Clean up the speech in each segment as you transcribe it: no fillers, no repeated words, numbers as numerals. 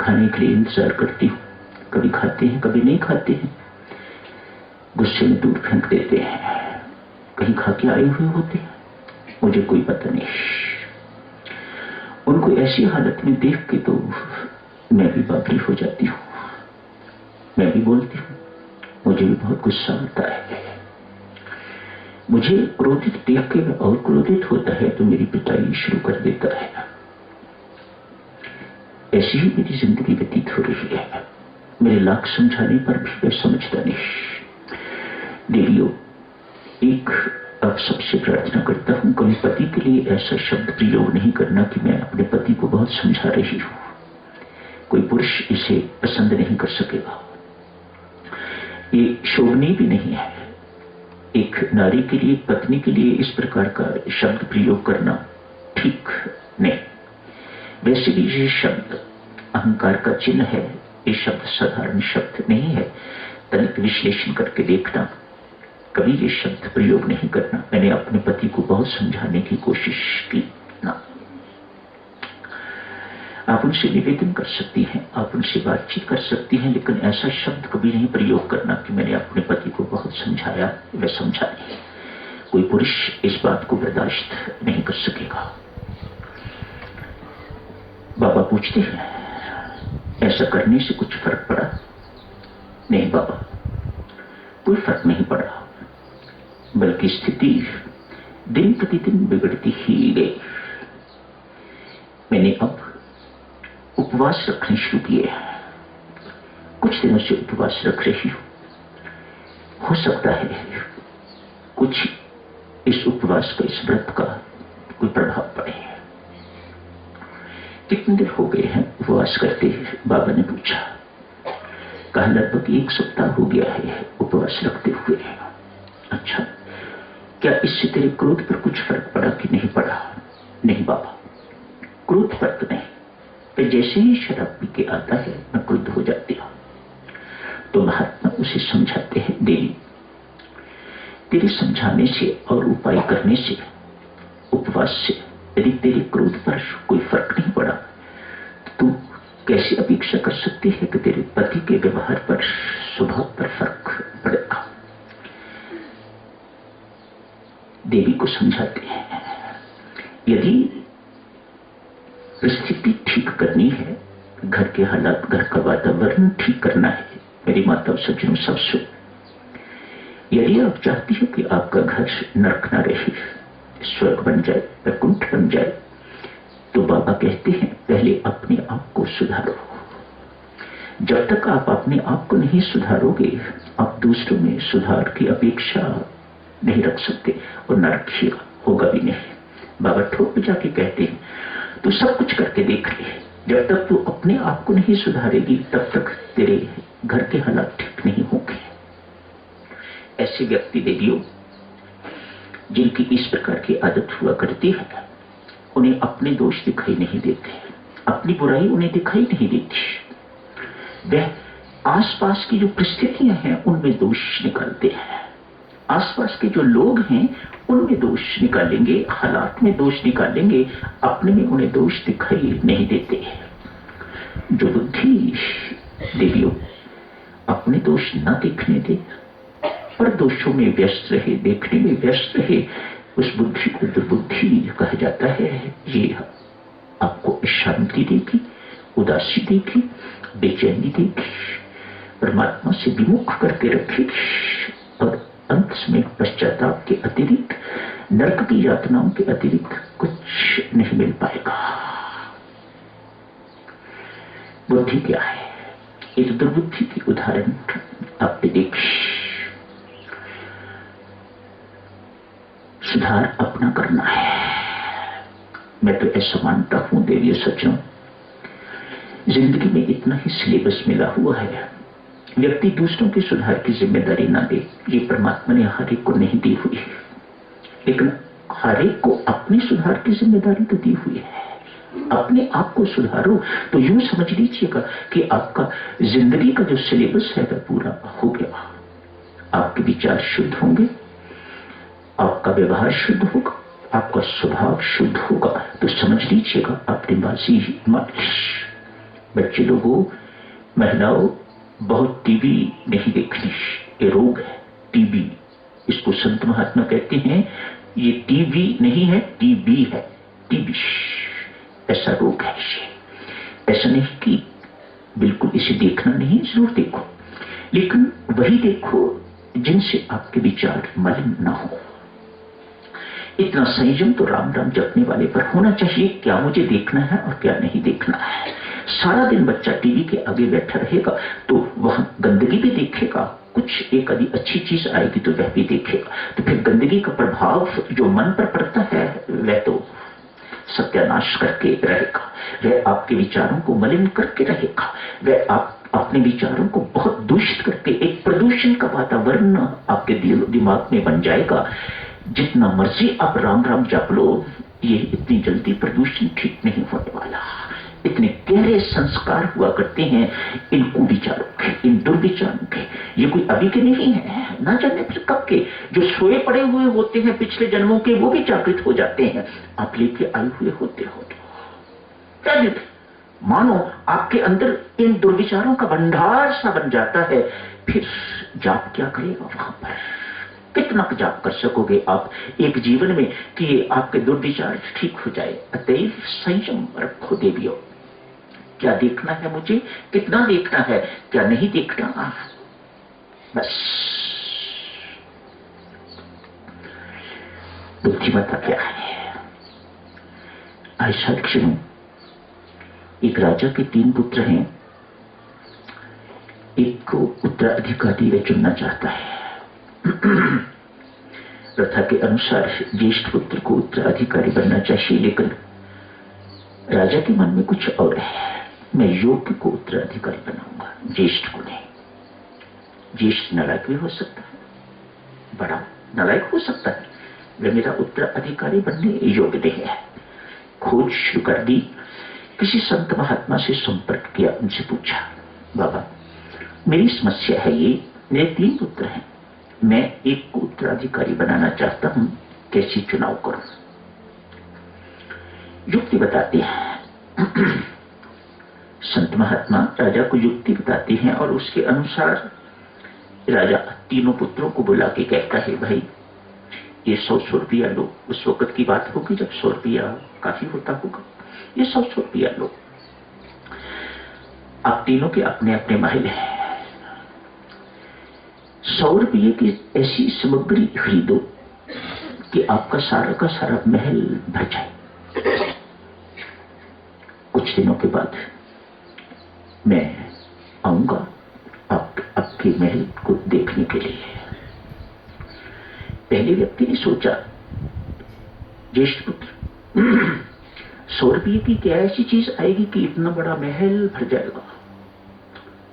खाने के लिए इंतजार करती हूँ। कभी खाते हैं, कभी नहीं खाते हैं, गुस्से में दूर फेंक देते हैं, कहीं खा के आए हुए होते हैं, मुझे कोई पता नहीं। उनको ऐसी हालत में देख के तो मैं भी बावरी हो जाती हूँ। मैं भी बोलती हूँ, मुझे भी बहुत गुस्सा आता है। मुझे क्रोधित देख के और क्रोधित होता है तो मेरी पिटाई शुरू कर देता है। ऐसी ही मेरी जिंदगी व्यतीत हो रही है। मेरे लाख समझाने पर भी मैं समझता नहीं। देवियों, एक अब सबसे प्रार्थना करता हूं, कभी पति के लिए ऐसा शब्द प्रयोग नहीं करना कि मैं अपने पति को बहुत समझा रही हूं। कोई पुरुष इसे पसंद नहीं कर सकेगा। ये शोभनीय भी नहीं है। एक नारी के लिए, पत्नी के लिए इस प्रकार का शब्द प्रयोग करना ठीक नहीं। वैसे भी ये शब्द अहंकार का चिन्ह है। ये शब्द साधारण शब्द नहीं है। तनिक विश्लेषण करके देखना, कभी ये शब्द प्रयोग नहीं करना। मैंने अपने पति को बहुत समझाने की कोशिश की ना। आप उनसे निवेदन कर सकती हैं, आप उनसे बातचीत कर सकती हैं, लेकिन ऐसा शब्द कभी नहीं प्रयोग करना कि मैंने अपने पति को बहुत समझाया, वह समझा नहीं। कोई पुरुष इस बात को बर्दाश्त नहीं कर सकेगा। बाबा पूछते हैं, ऐसा करने से कुछ फर्क पड़ा? नहीं बाबा, कोई फर्क नहीं पड़ा, बल्कि स्थिति दिन प्रतिदिन बिगड़ती ही गई। मैंने अब उपवास रखने शुरू किए। कुछ दिनों से उपवास रख रही हूं। हो सकता है कुछ इस उपवास का, इस व्रत का कोई प्रभाव पड़े। कितने दिन हो गए हैं उपवास करते? बाबा ने पूछा। कहा लगभग 1 सप्ताह हो गया है उपवास रखते हुए। अच्छा, क्या इससे तेरे क्रोध पर कुछ फर्क पड़ा कि नहीं पड़ा? नहीं बाबा, क्रोध फर्क नहीं। तो जैसे ही शराब पी के आता है मैं क्रुद्ध हो जाती हूं। तो महात्मा उसे समझाते हैं, देवी तेरे समझाने से और उपाय करने से, उपवास से यदि तेरे क्रोध पर कोई फर्क नहीं पड़ा तो तू कैसे अपेक्षा कर सकती है कि तेरे पति के व्यवहार पर, स्वभाव पर फर्क पड़ेगा? देवी को समझाते हैं, यदि स्थिति ठीक करनी है, घर के हालात, घर का वातावरण ठीक करना है, मेरी माता सज्जनों सब सुन, यदि आप चाहती हो कि आपका घर नरक न रहे, स्वर्ग बन जाए, वैकुंठ बन जाए, तो बाबा कहते हैं पहले अपने आप को सुधारो। जब तक आप अपने आप को नहीं सुधारोगे, आप दूसरों में सुधार की अपेक्षा नहीं रख सकते और नरक होगा भी नहीं। बाबा ठोक बजा के कहते हैं तू सब कुछ करके देख ले, जब तक तू अपने आप को नहीं सुधारेगी तब तक तेरे घर के हालात ठीक नहीं होंगे। ऐसे व्यक्ति देवियों जिनकी इस प्रकार की आदत हुआ करती है, उन्हें अपने दोष दिखाई नहीं देते, अपनी बुराई उन्हें दिखाई नहीं देती। वह आसपास की जो परिस्थितियां हैं उनमें दोष निकालते हैं, आसपास के जो लोग हैं उनमें दोष निकालेंगे, हालात में दोष निकालेंगे, अपने में उन्हें दोष दिखाई नहीं देते। जो बुद्धि देवियों अपने दोष न देखने दे पर दोषों में व्यस्त रहे, देखने में व्यस्त रहे, उस बुद्धि को दुर्बुद्धि कहा जाता है। ये आपको शांति देगी, उदासी देगी, बेचैनी देगी, परमात्मा से विमुख करके रखेगी और अंत में पश्चाताप के अतिरिक्त, नरक की यातनाओं के अतिरिक्त कुछ नहीं मिल पाएगा। बुद्धि क्या है? एक दुर्बुद्धि की उदाहरण आपने देखी। सुधार अपना करना है। मैं तो ऐसा मानता हूं देवी सज्जनों, जिंदगी में इतना ही सिलेबस मिला हुआ है, व्यक्ति दूसरों के सुधार की जिम्मेदारी ना दे, ये परमात्मा ने हर एक को नहीं दी हुई है, लेकिन हर एक को अपने सुधार की जिम्मेदारी तो दी हुई है। अपने आप को सुधारो तो यूं समझ लीजिएगा कि आपका जिंदगी का जो सिलेबस है वह पूरा हो गया। आपके विचार शुद्ध होंगे, आपका व्यवहार शुद्ध होगा, आपका स्वभाव शुद्ध होगा, तो समझ लीजिएगा आपने बाजी मान ली। बच्चे लोगों, महिलाओं, बहुत टीवी नहीं देखनी, ये रोग है टीबी। इसको संत महात्मा कहते हैं ये टीवी नहीं है, टीबी है, टीबी। ऐसा रोग है इसे। ऐसा नहीं कि बिल्कुल इसे देखना नहीं, जरूर देखो, लेकिन वही देखो जिनसे आपके विचार मलिन ना हो। इतना संयम तो राम राम जपने वाले पर होना चाहिए, क्या मुझे देखना है और क्या नहीं देखना है। सारा दिन बच्चा टीवी के आगे बैठा रहेगा तो वह गंदगी भी देखेगा, कुछ एक आदि अच्छी चीज आएगी तो वह भी देखेगा, तो फिर गंदगी का प्रभाव जो मन पर पड़ता है वह तो सत्यानाश करके रहेगा, वह आपके विचारों को मलिन करके रहेगा, वह आप अपने विचारों को बहुत दूषित करके एक प्रदूषण का वातावरण आपके दिमाग में बन जाएगा। जितना मर्जी आप राम राम जप लो, ये इतनी जल्दी प्रदूषण ठीक नहीं होने वाला। इतने गहरे संस्कार हुआ करते हैं इन कुविचारों के, इन दुर्विचारों के। ये कोई अभी के नहीं है, ना जाने फिर कब के। जो सोए पड़े हुए होते हैं पिछले जन्मों के, वो भी जागृत हो जाते हैं, आप लेके आए हुए होते हो तो मानो आपके अंदर इन दुर्विचारों का भंडार सा बन जाता है। फिर जाप क्या करेगा वहां पर? कितना जाप कर सकोगे आप एक जीवन में कि आपके दुर्विचार ठीक हो जाए? अतएव संयम रखो देवियों। क्या देखना है मुझे, कितना देखना है, क्या नहीं देखना, बस बुद्धिमत्ता क्या है। ऐसा क्षण, एक राजा के 3 पुत्र हैं, एक को उत्तराधिकारी वह चुनना चाहता है। प्रथा के अनुसार ज्येष्ठ पुत्र को उत्तराधिकारी बनना चाहिए, लेकिन राजा के मन में कुछ और है। मैं योग्य को उत्तराधिकारी बनाऊंगा, ज्येष्ठ को नहीं। ज्येष्ठ नालायक भी हो सकता है, बड़ा नालायक हो सकता है, वह मेरा उत्तराधिकारी बनने योग्य नहीं है। खोज शुरू कर दी, किसी संत महात्मा से संपर्क किया, उनसे पूछा, बाबा मेरी समस्या है ये, मेरे 3 पुत्र हैं, मैं एक को उत्तराधिकारी बनाना चाहता हूं, कैसे चुनाव करूं? युक्ति बताते हैं संत महात्मा राजा को युक्ति बताते हैं, और उसके अनुसार राजा तीनों पुत्रों को बुला के कहता है, भाई ये 100 रुपया लो। उस वक्त की बात होगी जब 100 रुपया काफी होता होगा। ये 100 रुपया लो, आप तीनों के अपने अपने महल हैं, 100 रुपये की ऐसी सामग्री खरीदो कि आपका सारा का सारा महल भर जाए। कुछ दिनों के बाद मैं आऊंगा आपके महल को देखने के लिए। पहले व्यक्ति ने सोचा, ज्येष्ठ पुत्र 100 रुपये की क्या ऐसी चीज आएगी कि इतना बड़ा महल भर जाएगा?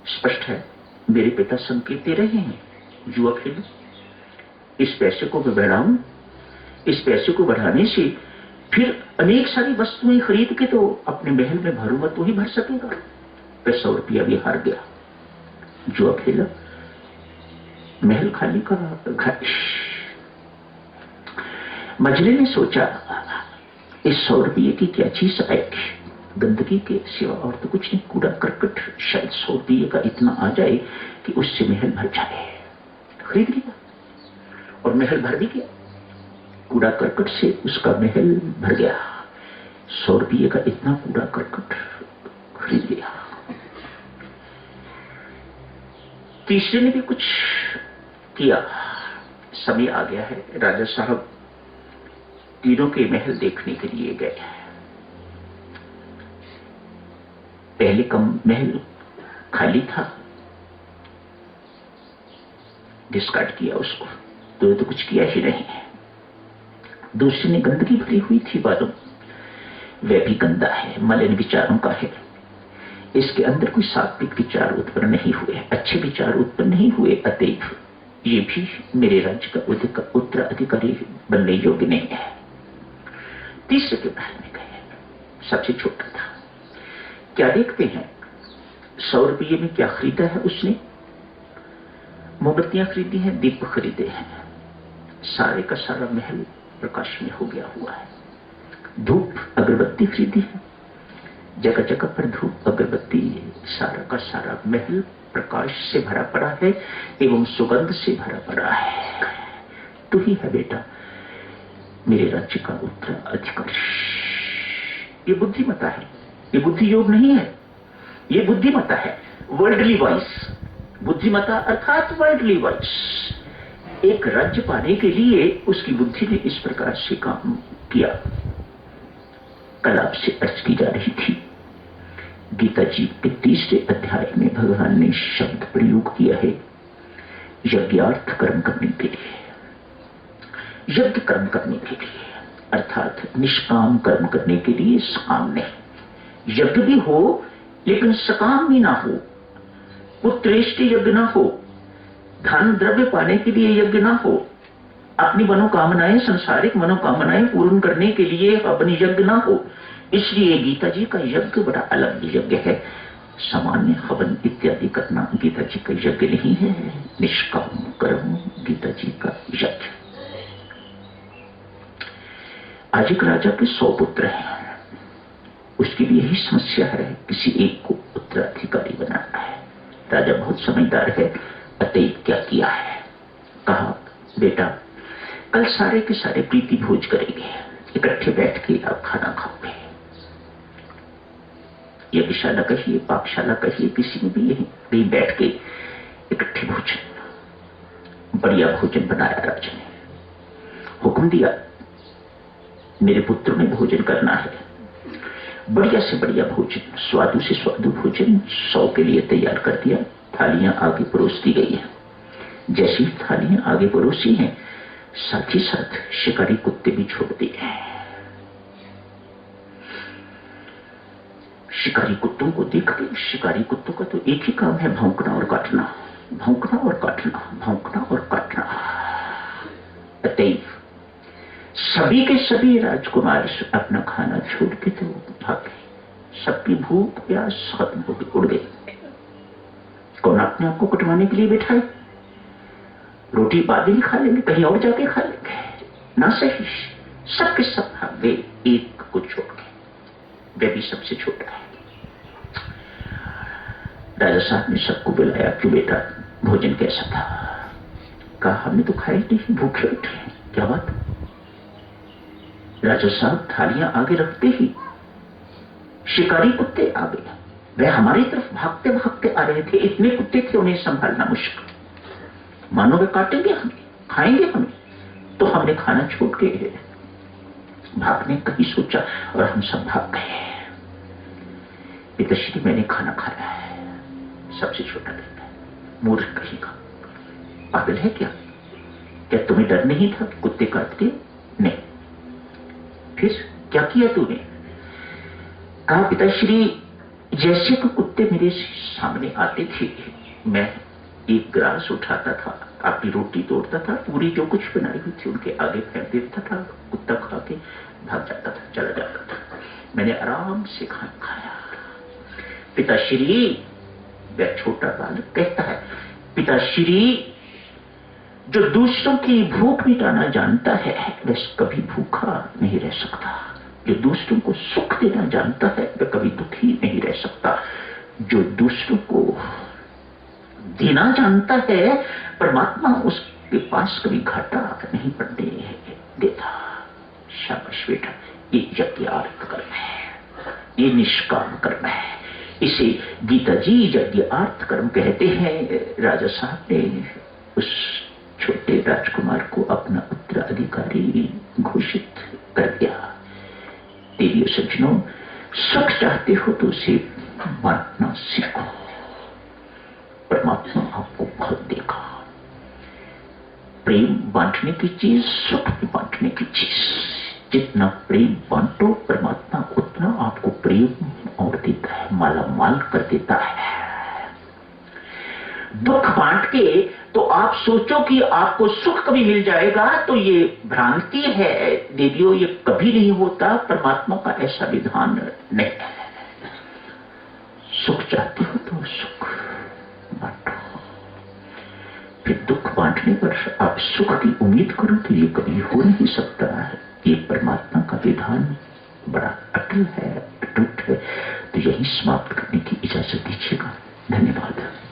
स्पष्ट है मेरे पिता संकेत दे रहे हैं, जुआ खेलो, इस पैसे को मैं बढ़ाऊं, इस पैसे को बढ़ाने से फिर अनेक सारी वस्तुएं खरीद के तो अपने महल में भरूंगा तो ही भर सकेगा। वह 100 रुपया भी हार गया, जुआ खेला, महल खाली का घर। मजले ने सोचा, इस 100 रुपये की क्या चीज आएगी? गंदगी के सिवा और तो कुछ नहीं, कूड़ा करकट। शायद 100 रुपये का इतना आ जाए कि उससे महल भर जाए। खरीद लिया और महल भर भी गया, कूड़ा करकट से उसका महल भर गया। 100 रुपये का इतना कूड़ा करकट खरीद लिया। तीसरे ने भी कुछ किया। समय आ गया है, राजा साहब तीनों के महल देखने के लिए गए। पहले का महल खाली था, डिस्कार्ड किया उसको, तो कुछ किया ही नहीं है। दूसरे ने गंदगी भरी हुई थी बालों, वह भी गंदा है, मलिन विचारों का है। इसके अंदर कोई सात्विक विचार उत्पन्न नहीं हुए, अच्छे विचार उत्पन्न नहीं हुए, अतएव ये भी मेरे राज्य का उत्तराधिकारी बनने योग्य नहीं है। तीसरे के महल में गए, सबसे छोटा था। क्या देखते हैं, 100 रुपये में क्या खरीदा है उसने? मोमबत्तियां खरीदी हैं, दीप खरीदे हैं, सारे का सारा महल प्रकाश में हो गया हुआ है। धूप अगरबत्ती खरीदी है, जगह जगह पर धूप अगरबत्ती, सारा का सारा महल प्रकाश से भरा पड़ा है एवं सुगंध से भरा पड़ा है। तू ही है बेटा मेरे राज्य का उत्तराधिकारी। ये बुद्धिमता है, ये बुद्धि योग नहीं है, ये बुद्धिमता है, वर्ल्डली वॉइस। बुद्धिमता अर्थात वर्ल्डली वॉइस। एक राज्य पाने के लिए उसकी बुद्धि ने इस प्रकार से काम किया। कल आपसे अर्ज की जा रही थी, गीता जी के 30वें अध्याय में भगवान ने शब्द प्रयोग किया है यज्ञार्थ कर्म करने के लिए, यज्ञ कर्म करने के लिए, अर्थात निष्काम कर्म करने के लिए, सकाम नहीं। यज्ञ भी हो लेकिन सकाम भी ना हो, उत्कृष्ट यज्ञ ना हो, धन द्रव्य पाने के लिए यज्ञ ना हो, अपनी मनोकामनाएं, सांसारिक मनोकामनाएं पूर्ण करने के लिए अपनी यज्ञ ना हो। इसलिए गीता जी का यज्ञ बड़ा अलग यज्ञ है। सामान्य हवन इत्यादि करना गीता जी का यज्ञ नहीं है, निष्काम कर्म गीता जी का यज्ञ। आज एक राजा के 100 पुत्र हैं, उसकी भी यही समस्या है, किसी एक को उत्तराधिकारी बनाना है। राजा बहुत समझदार है, अतएव क्या किया है, कहा बेटा कल सारे के सारे प्रीति भोज करेंगे, इकट्ठे बैठ के आप खाना खाओगे। यज्ञशाला कहिए, पाकशाला कहिए, किसी में भी यही बैठ के इकट्ठे भोजन, बढ़िया भोजन बनाया राजा ने, हुक्म दिया मेरे पुत्र में भोजन करना है, बढ़िया से बढ़िया भोजन, स्वादु से स्वादु भोजन 100 के लिए तैयार कर दिया। थालियां आगे परोस दी गई है। जैसी थालियां आगे परोसी हैं, साथ ही साथ शिकारी कुत्ते भी छोड़ दिए। शिकारी कुत्तों को देख के, शिकारी कुत्तों का तो एक ही काम है, भौंकना और काटना, भौंकना और काटना, भौंकना और काटना। अतएव सभी के सभी राजकुमार अपना खाना छोड़ के तो भागे, सबकी भूख प्यास खत्म हो गई, उड़ गई। कौन अपने आप को कटवाने के लिए बैठा है? रोटी बाद में खा लेंगे, कहीं और जाके खा लेंगे, ना सही। सबके सब भाग गए एक को छोड़ के, वे भी सबसे छोटा है। राजा साहब ने सबको बुलाया, क्यों बेटा भोजन कैसा था? कहा हमने तो खाई नहीं, भूखे उठे। क्या बात? राजा साहब थालियां आगे रखते ही शिकारी कुत्ते आ गए। वे हमारी तरफ भागते भागते आ रहे थे, इतने कुत्ते थे उन्हें संभालना मुश्किल, मानो वे काटेंगे हमें, खाएंगे हमें। तो हमने खाना छोड़ के भागने का ही सोचा और हम सब भाग गए। पिताश्री मैंने खाना खाया है, सबसे छोटा बेटा, मूर्ख कहीं का, पागल है क्या? क्या तुम्हें डर नहीं था कि कुत्ते काटते? नहीं। फिर क्या किया तूने? कहा पिताश्री जैसे तो कुत्ते मेरे सामने आते थे, मैं एक ग्रास उठाता था, अपनी रोटी तोड़ता था, पूरी जो कुछ बनाई हुई थी उनके आगे फेंक देता था, कुत्ता खा के भाग जाता था, चला जाता था। मैंने आराम से खाना खाया। पिताश्री, वह छोटा बालक कहता है, पिताश्री जो दूसरों की भूख मिटाना जानता है वह कभी भूखा नहीं रह सकता, जो दूसरों को सुख देना जानता है वह कभी दुखी नहीं रह सकता, जो दूसरों को देना जानता है परमात्मा उसके पास कभी घाटा नहीं पड़ने देता। शाबाश बेटा, ये यज्ञार्थ कर्म है, ये निष्काम कर्म है, इसे गीता जी यज्ञार्थ कर्म कहते हैं। राजा साहब ने उस छोटे राजकुमार को अपना उत्तराधिकारी घोषित कर दिया। देवियों सज्जनों, सुख चाहते हो तो उसे बांटना सीखो। परमात्मा आपको बहुत देगा। प्रेम बांटने की चीज, सुख भी बांटने की चीज। जितना प्रेम बांटो परमात्मा उतना आपको प्रेम और देता है, माला माल कर देता है। दुख बांट के तो आप सोचो कि आपको सुख कभी मिल जाएगा, तो ये भ्रांति है देवियों, ये कभी नहीं होता। परमात्मा का ऐसा विधान नहीं है। सुख चाहते हो तो सुख बांटो, फिर दुख बांटने पर आप सुख की उम्मीद करो तो ये कभी हो नहीं सकता है। ये परमात्मा का विधान बड़ा अटल है, अटूट है। तो यही समाप्त करने की इजाजत दीजिएगा। धन्यवाद।